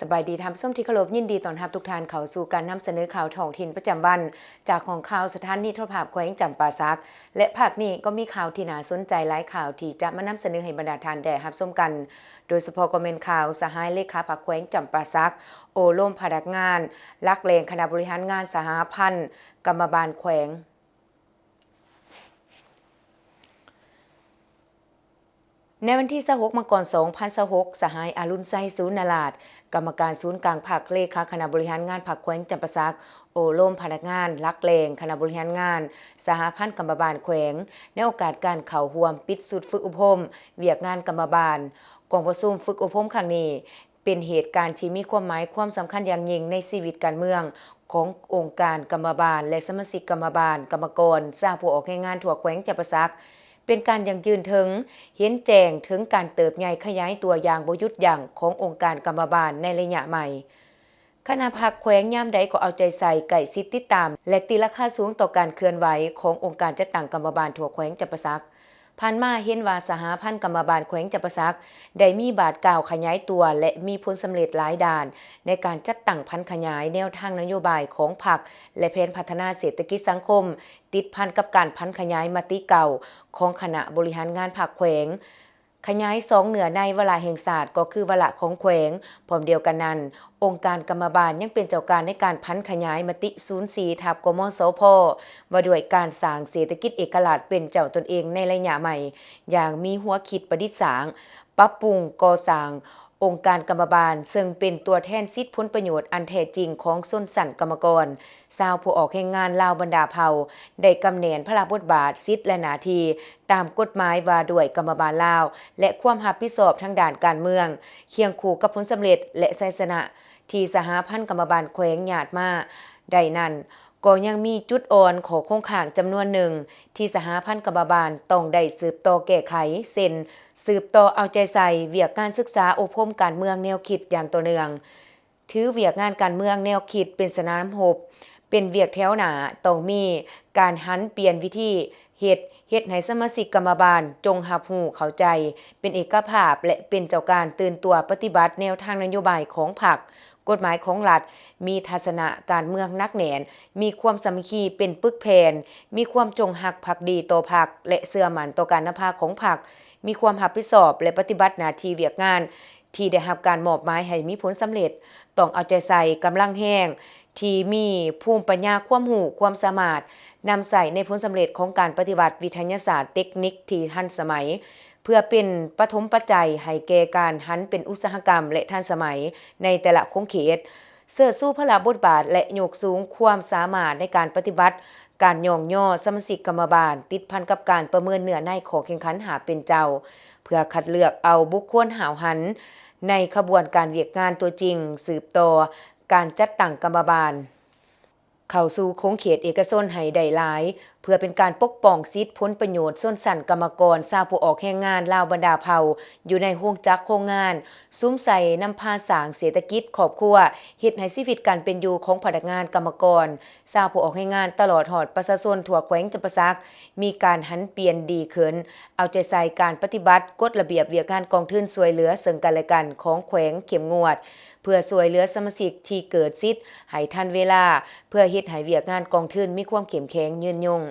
สบายดีทำส้มที่เคารพยินดีตอนรับทุกท่านเข้าสู่การนำเสนอข่าวท้องถิ่นประจำวันจากของข่าวสถานีโทรภาพแขวงจำปาสักและภาคนี้ก็มีข่าวที่น่าสนใจหลายข่าวที่จะมานำเสนอให้บรรดาท่านได้รับชมกันโดยเฉพาะก็เป็นข่าวสหายเลขาพักแขวงจำปาสักโอล่มพนักงานลักเลงคณะบริหารงานสหพันธ์กรรมบาลแขวงในวันที่26 มกราคม 2026 สหายอรุณไซศูนย์นาลาดกรรมการศูนย์กลางภาคเลขาคณะบริหารงานภาคแขวงจำปาสักโอล่มพนักงานลักเลงคณะบริหารงานสหพันธ์กรรมบาลแขวงในโอกาสการเข้าร่วมปิดสุดฝึกอบรมเวียกงานกรรมบาลกองประชุมฝึกอบรมครั้งนี้เป็นเหตุการณ์ที่มีความหมายความสำคัญอย่างยิ่งในชีวิตการเมืองขององค์การกรรมบาลและสมาชิกกรรมบาลกรรมกรสร้างผู้ออกแรงงานทั่วแขวงจำปาสักเป็นการยังยืนถึงเห็นแจ้งถึงการเติบใหญ่ขยายตัวอย่างบ่หยุดยั้งขององค์การกรรมบาลในระยะใหม่คณะพรรคแขวงยามใดก็เอาใจใส่ใกล้ชิดติดตามและตีราคาสูงต่อการเคลื่อนไหวขององค์การจัดตั้งกรรมบาลทั่วแขวงจำปาสักผ่านมาเห็นว่าสหพันธ์กรรมบาลแขวงจำปาสักได้มีบาทกล่าวขยายตัวและมีผลสำเร็จหลายด้านในการจัดตั้งพันขยายแนวทางนโยบายของพรรคและแผนพัฒนาเศรษฐกิจสังคมติดพันกับการพันขยายมติเก่าของคณะบริหารงานภาคแขวงขยาย2เหนือในวาระแห่งศาสตร์ก็คือวาระของแขวงพร้อมเดียวกันนั้นองค์การกรรมบาลยังเป็นเจ้าการในการพันขยายมติ04ทับกมสพว่าด้วยการสร้างเศรษฐกิจเอกราชเป็นเจ้าตนเองในระยะใหม่อย่างมีหัวคิดประดิษฐ์สร้างปรับปรุงก่อสร้างองค์การกรรมบาลซึ่งเป็นตัวแทนสิทธิผลประโยชน์อันแท้จริงของชนชั้นกรรมกรชาวผู้ออกแรงงานลาวบรรดาเผ่าได้กำเนิดพระราชบทบาทสิทธิและหน้าที่ตามกฎหมายว่าด้วยกรรมบาลลาวและความรับผิดชอบทางด้านการเมืองเคียงคู่กับผลสำเร็จและชัยชนะที่สหพันธ์กรรมบาลแขวงญาติมาได้นั้นก็ยังมีจุดอ่อนของโครงข่ายจำนวนหนึ่งที่สหพันธ์กรรมบาลต้องได้สืบต่อแก้ไขเช่นสืบต่อเอาใจใส่เวียกการศึกษาอบรมการเมืองแนวคิดอย่างต่อเนื่องถือเวียกงานการเมืองแนวคิดเป็นสนามรบเป็นเวียกแถวหน้าต้องมีการหันเปลี่ยนวิธีเฮ็ดให้สมาชิกกรรมบาลจงรับรู้เข้าใจเป็นเอกภาพและเป็นเจ้าการตื่นตัวปฏิบัติแนวทางนโยบายของพรรคกฎหมายของรัฐมีทัศนะการเมืองนักแน่นมีความสามัคคีเป็นปึกแผ่นมีความจงรักภักดีต่อพรรคและเชื่อมั่นต่อการนำพาของพรรคมีความรับผิดชอบและปฏิบัติหน้าที่เวียกงานที่ได้รับการมอบหมายให้มีผลสำเร็จต้องเอาใจใส่กำลังแห้งที่มีภูมิปัญญาความรู้ความสามารถนำใส่ในผลสำเร็จของการปฏิบัติวิทยาศาสตร์เทคนิคที่ทันสมัยเพื่อเป็นปฐมปัจจัยให้แก่การหันเป็นอุตสาหกรรมและทันสมัยในแต่ละคงเขตเสื้อสู้พระบทบาทและยกสูงความสามารถในการปฏิบัติการย่องย่อสมาชิกกรรมบาลติดพันกับการประเมินเนื้อในของแข่งขันหาเป็นเจ้าเพื่อคัดเลือกเอาบุคคลหาวหันในขบวนการเวียกงานตัวจริงสืบต่อการจัดตั้งกรรมบาลเข้าสู่โค้งเขตเอกชนให้ได้หลายเพื่อเป็นการปกป้องสิทธิผลประโยชน์ส่วนชั้นกรรมกรชาวผู้ออกแรงงานลาวบรรดาเผ่าอยู่ในห้วงจักโครงงานซุ้มใส่นำพาสร้างเศรษฐกิจครอบครัวเฮ็ดให้ชีวิตการเป็นอยู่ของพนักงานกรรมกรชาวผู้ออกแรงงานตลอดหอดประชาชนทั่วแขวงจำปาสักมีการหันเปลี่ยนดีขึ้นเอาใจใส่การปฏิบัติกฎระเบียบเวียกงานกองทุนช่วยเหลือซึ่งกันและกันของแขวงเข้มงวดเพื่อช่วยเหลือสมาชิกที่เกิดสิทธิ์ให้ทันเวลาเพื่อเฮ็ดให้เวียกงานกองทุนมีความเข้มแข็งยืนยง